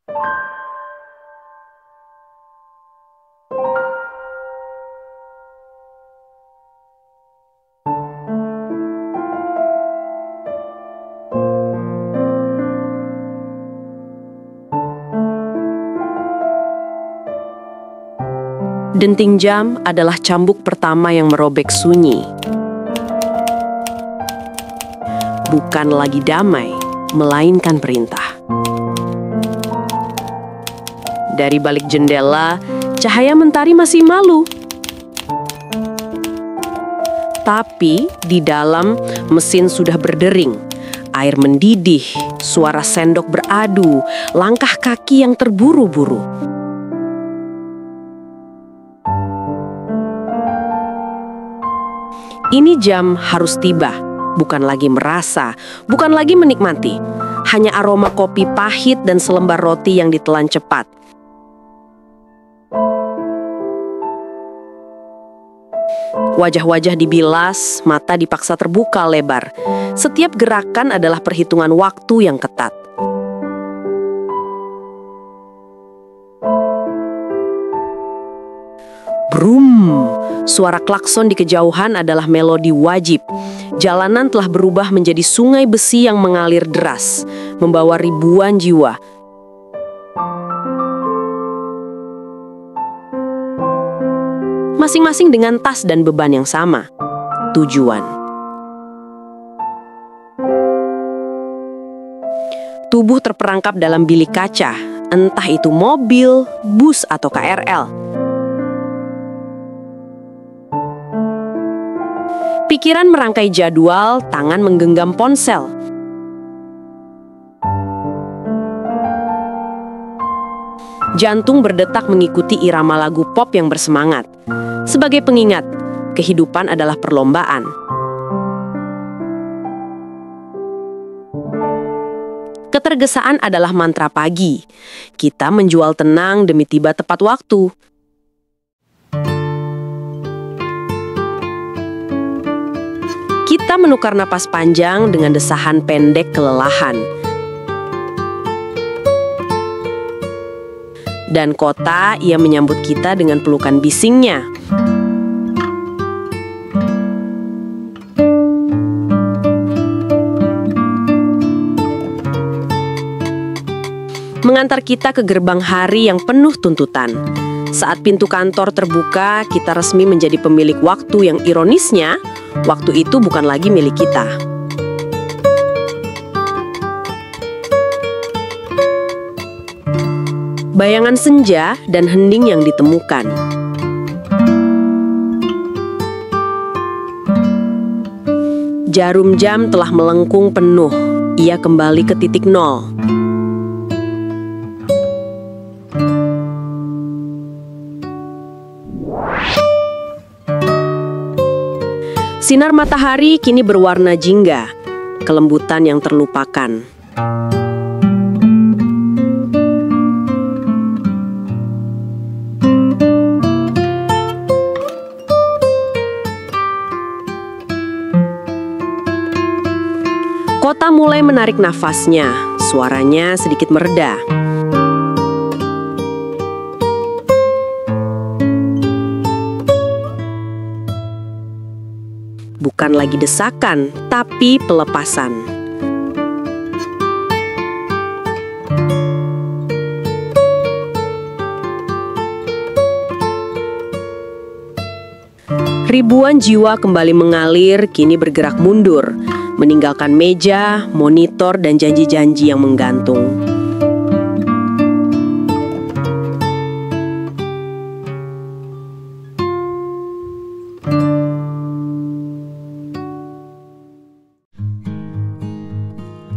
Denting jam adalah cambuk pertama yang merobek sunyi. Bukan lagi damai, melainkan perintah. Dari balik jendela, cahaya mentari masih malu. Tapi di dalam, mesin sudah berdering. Air mendidih, suara sendok beradu, langkah kaki yang terburu-buru. Ini jam harus tiba, bukan lagi merasa, bukan lagi menikmati. Hanya aroma kopi pahit dan selembar roti yang ditelan cepat. Wajah-wajah dibilas, mata dipaksa terbuka lebar. Setiap gerakan adalah perhitungan waktu yang ketat. Brum, suara klakson di kejauhan adalah melodi wajib. Jalanan telah berubah menjadi sungai besi yang mengalir deras, membawa ribuan jiwa. Masing-masing dengan tas dan beban yang sama. Tujuan. Tubuh terperangkap dalam bilik kaca, entah itu mobil, bus, atau KRL. Pikiran merangkai jadwal, tangan menggenggam ponsel. Jantung berdetak mengikuti irama lagu pop yang bersemangat. Sebagai pengingat, kehidupan adalah perlombaan. Ketergesaan adalah mantra pagi. Kita menjual tenang demi tiba tepat waktu. Kita menukar napas panjang dengan desahan pendek kelelahan. Dan kota, ia menyambut kita dengan pelukan bisingnya. Mengantar kita ke gerbang hari yang penuh tuntutan. Saat pintu kantor terbuka, kita resmi menjadi pemilik waktu yang ironisnya, waktu itu bukan lagi milik kita. Bayangan senja dan hening yang ditemukan. Jarum jam telah melengkung penuh. Ia kembali ke titik nol. Sinar matahari kini berwarna jingga, kelembutan yang terlupakan. Kota mulai menarik nafasnya, suaranya sedikit mereda. Bukan lagi desakan, tapi pelepasan. Ribuan jiwa kembali mengalir, kini bergerak mundur, meninggalkan meja, monitor, dan janji-janji yang menggantung.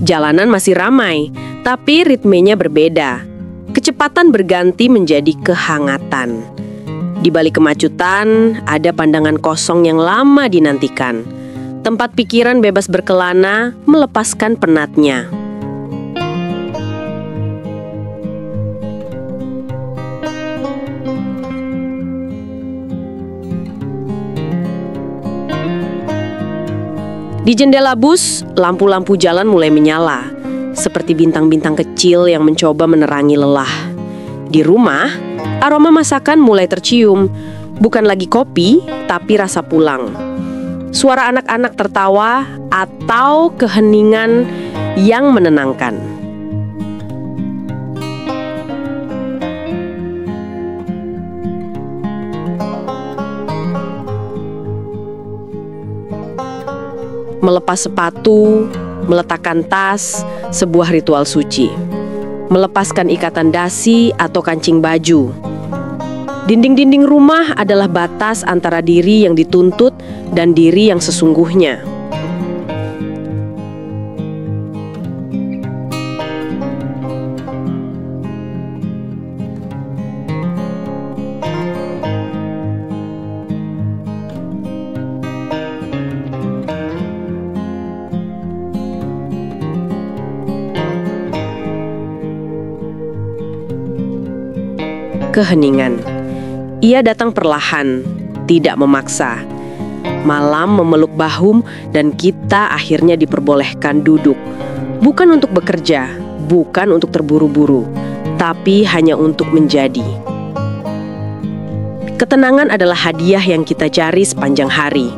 Jalanan masih ramai, tapi ritmenya berbeda. Kecepatan berganti menjadi kehangatan. Di balik kemacetan, ada pandangan kosong yang lama dinantikan. Tempat pikiran bebas berkelana, melepaskan penatnya. Di jendela bus, lampu-lampu jalan mulai menyala. seperti bintang-bintang kecil yang mencoba menerangi lelah. Di rumah, aroma masakan mulai tercium, bukan lagi kopi, tapi rasa pulang. Suara anak-anak tertawa atau keheningan yang menenangkan. Melepas sepatu, meletakkan tas, sebuah ritual suci. Melepaskan ikatan dasi atau kancing baju. Dinding-dinding rumah adalah batas antara diri yang dituntut dan diri yang sesungguhnya. Keheningan. Ia datang perlahan, tidak memaksa. Malam memeluk bahu dan kita akhirnya diperbolehkan duduk. Bukan untuk bekerja, bukan untuk terburu-buru, tapi hanya untuk menjadi. Ketenangan adalah hadiah yang kita cari sepanjang hari.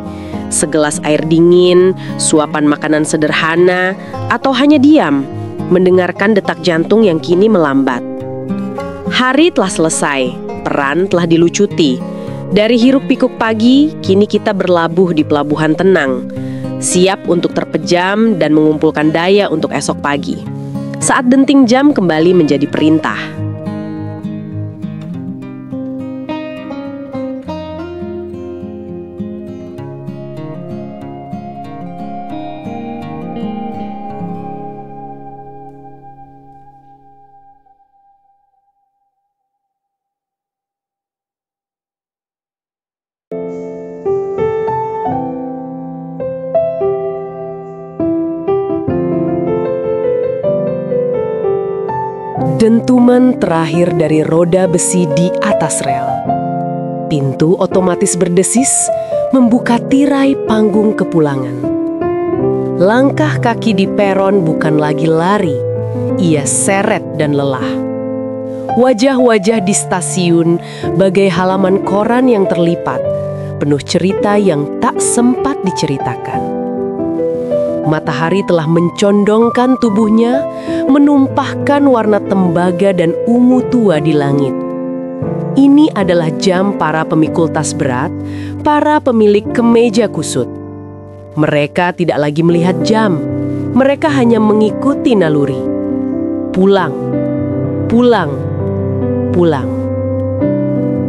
Segelas air dingin, suapan makanan sederhana, atau hanya diam, mendengarkan detak jantung yang kini melambat. Hari telah selesai, peran telah dilucuti. Dari hiruk-pikuk pagi, kini kita berlabuh di pelabuhan tenang, siap untuk terpejam dan mengumpulkan daya untuk esok pagi. Saat denting jam kembali menjadi perintah. Dentuman terakhir dari roda besi di atas rel. Pintu otomatis berdesis, membuka tirai panggung kepulangan. Langkah kaki di peron bukan lagi lari, ia seret dan lelah. Wajah-wajah di stasiun bagai halaman koran yang terlipat, penuh cerita yang tak sempat diceritakan. Matahari telah mencondongkan tubuhnya, menumpahkan warna tembaga dan ungu tua di langit. Ini adalah jam para pemikul tas berat, para pemilik kemeja kusut. Mereka tidak lagi melihat jam, mereka hanya mengikuti naluri. Pulang, pulang, pulang.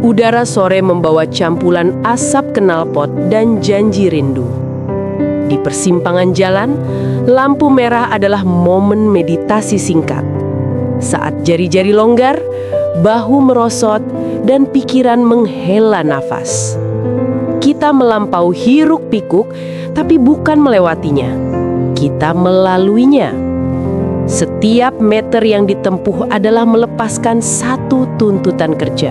Udara sore membawa campuran asap knalpot dan janji rindu. Di persimpangan jalan, lampu merah adalah momen meditasi singkat. Saat jari-jari longgar, bahu merosot, dan pikiran menghela nafas. Kita melampaui hiruk-pikuk, tapi bukan melewatinya. Kita melaluinya. Setiap meter yang ditempuh adalah melepaskan satu tuntutan kerja.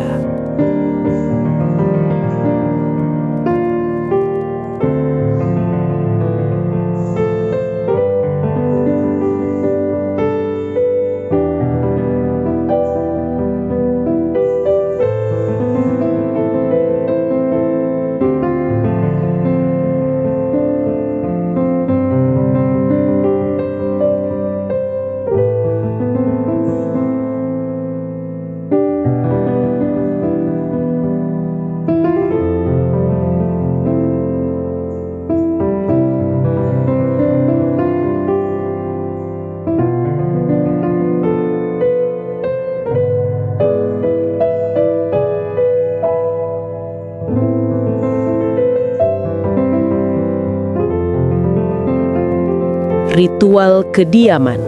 Ritual kediaman.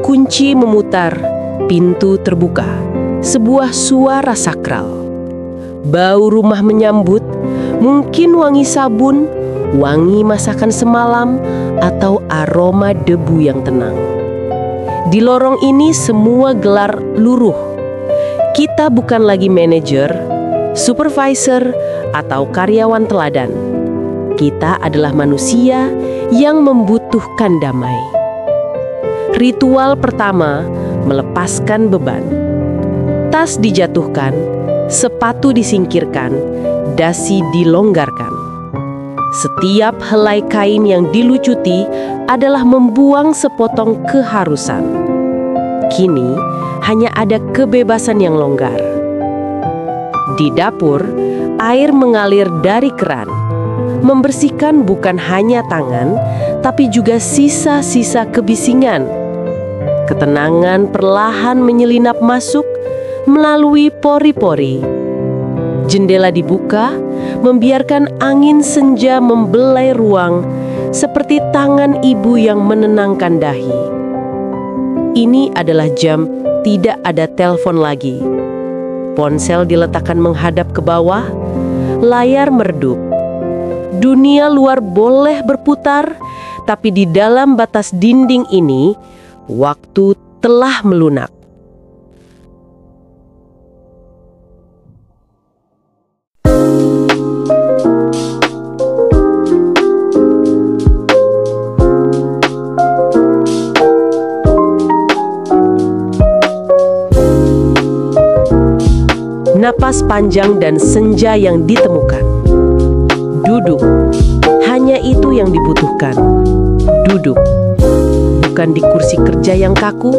Kunci memutar, pintu terbuka. Sebuah suara sakral. Bau rumah menyambut, mungkin wangi sabun, wangi masakan semalam, atau aroma debu yang tenang. Di lorong ini semua gelar luruh. Kita bukan lagi manajer, supervisor, atau karyawan teladan. Kita adalah manusia yang membutuhkan damai. Ritual pertama, melepaskan beban. Tas dijatuhkan, sepatu disingkirkan, dasi dilonggarkan. Setiap helai kain yang dilucuti adalah membuang sepotong keharusan. Kini, hanya ada kebebasan yang longgar. Di dapur, air mengalir dari keran. Membersihkan bukan hanya tangan, tapi juga sisa-sisa kebisingan. Ketenangan perlahan menyelinap masuk melalui pori-pori. Jendela dibuka, membiarkan angin senja membelai ruang, seperti tangan ibu yang menenangkan dahi. Ini adalah jam tidak ada telepon lagi. Ponsel diletakkan menghadap ke bawah, layar meredup. Dunia luar boleh berputar, tapi di dalam batas dinding ini, waktu telah melunak. Napas panjang dan senja yang ditemukan. Duduk, hanya itu yang dibutuhkan. Duduk, bukan di kursi kerja yang kaku,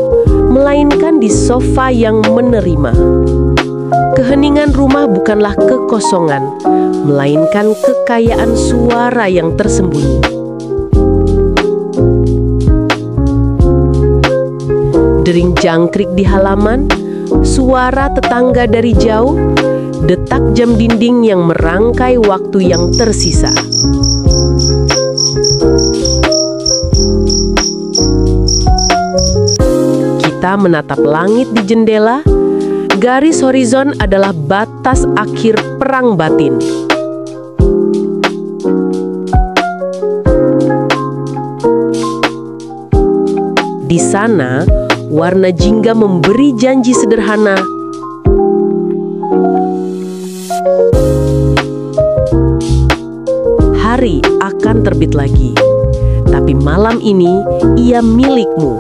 melainkan di sofa yang menerima. Keheningan rumah bukanlah kekosongan, melainkan kekayaan suara yang tersembunyi. Dering jangkrik di halaman, suara tetangga dari jauh, detak jam dinding yang merangkai waktu yang tersisa. Kita menatap langit di jendela, garis horizon adalah batas akhir perang batin. Di sana, warna jingga memberi janji sederhana. Hari akan terbit lagi, tapi malam ini ia milikmu.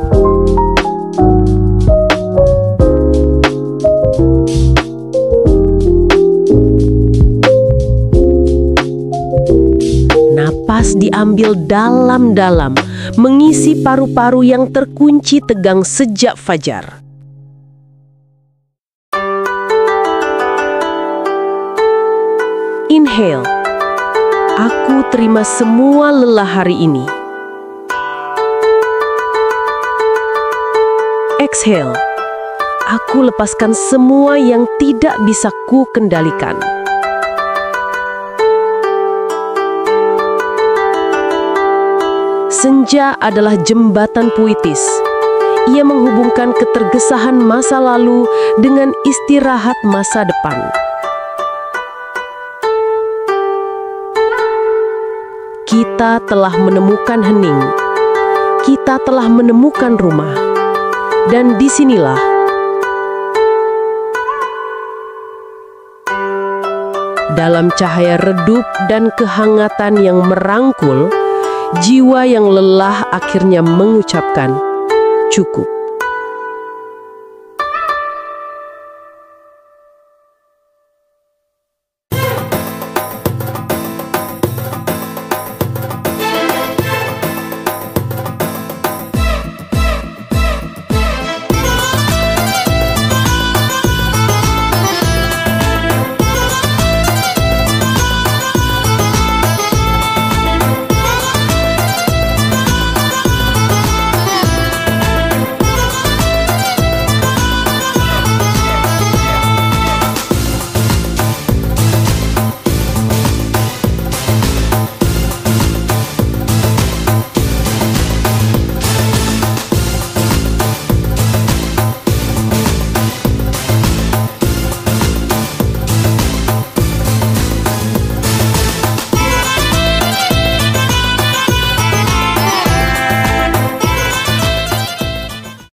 Napas diambil dalam-dalam, mengisi paru-paru yang terkunci tegang sejak fajar. Inhale. Aku terima semua lelah hari ini. Exhale. Aku lepaskan semua yang tidak bisa ku kendalikan. Senja adalah jembatan puitis. Ia menghubungkan ketergesahan masa lalu dengan istirahat masa depan. Kita telah menemukan hening. Kita telah menemukan rumah. Dan disinilah dalam cahaya redup dan kehangatan yang merangkul, jiwa yang lelah akhirnya mengucapkan, cukup.